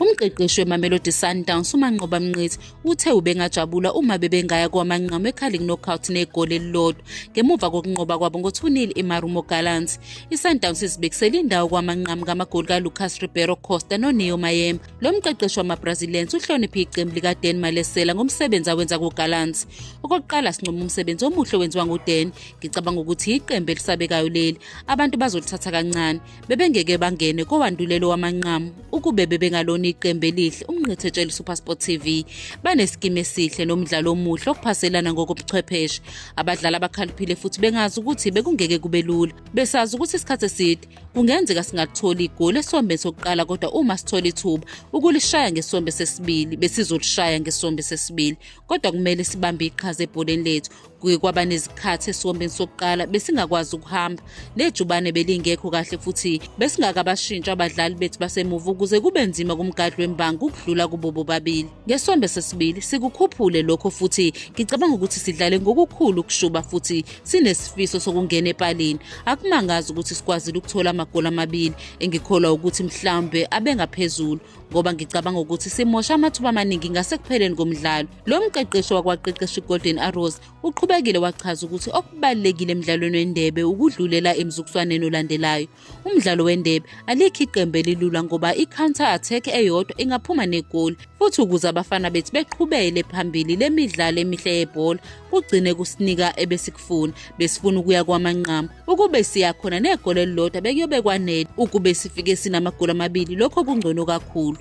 Umqeqeshi weMamelodi Sundowns Mngqithi uthe ubengajabula uma bebengaya kwamanqamu ekhali knockout negoli elilodwa ngemuva kokunqoba kwabo ngo-2-0 iMarumoGallants. iSundowns izibekisela indawo kwamanqamu ngamagoli kaLucas Ribeiro Costa noNeo Mayemba. Lo mqeqeshi wamaBrazilians uhloniphe iqembu likaDan Malesela ngomsebenzi awenza kuGallants. Okokuqala sinqoma umsebenzi omuhle wenziwa nguDan. Ngicabanga ukuthi iqembu elisabekayo leli abantu bazolithatha kancane. Bebengeke bangene kowandulelo wamanqamu ukube bebengalona iqembu elihle. Mngqithi etshela iSuperSport TV baneskimi esihle nomdlalo omuhle okuphaselana ngokobuchwepheshe. Abadlali abakhaliphile futhi bengazi ukuthi bekungeke kube lula. Besazi ukuthi isikhathi eside kungenzeka singatholi igoli esombeni sokuqala, kodwa uma sithola ithuba ukulishaya ngesombe sesibili besizolishaya ngesombe sesibili. Kodwa kumele sibambe iqhaza ebholeni lethu. Kuye kwaba nezikhathi esombeni sokuqala besingakwazi ukuhamba, nejubane belingekho kahle futhi besingakabashintsha abadlali bethu basemuva ukuze kube nzima kumgadli wembangi ukudlula kubo bobabili. Ngesombe sesibili sikukhuphule lokho futhi ngicabanga ukuthi sidlale ngokukhulu ukushuba futhi sinesifiso sokungena epalini. Akumangazi ukuthi sikwazile ukuthola amagoli amabili engikholwa ukuthi mhlawumbe abengaphezulu, ngoba ngicabanga ukuthi simosha amathuba amaningi ngasekupheleni komdlalo. Lo mqeqeshi wakwaqeqeshi Golden Arrows uqhubekile wachaza ukuthi okubalekile emidlalweni wendebe ukudlulela emzukwaneni olandelayo. Umdlalo wendebe alikho iqembu elilula ngoba i-counter attack eyodwa ingaphuma negoli, futhi ukuze abafana bethu beqhubele phambili lemidlalo emihle yebhola kugcine kusinika ebesikufuna. Besifuna ukuya kwamanqamu ukube siya khona negoli elilodwa bekuyobe kwanele. Ukube sifike sinamagoli amabili lokho kungcono kakhulu.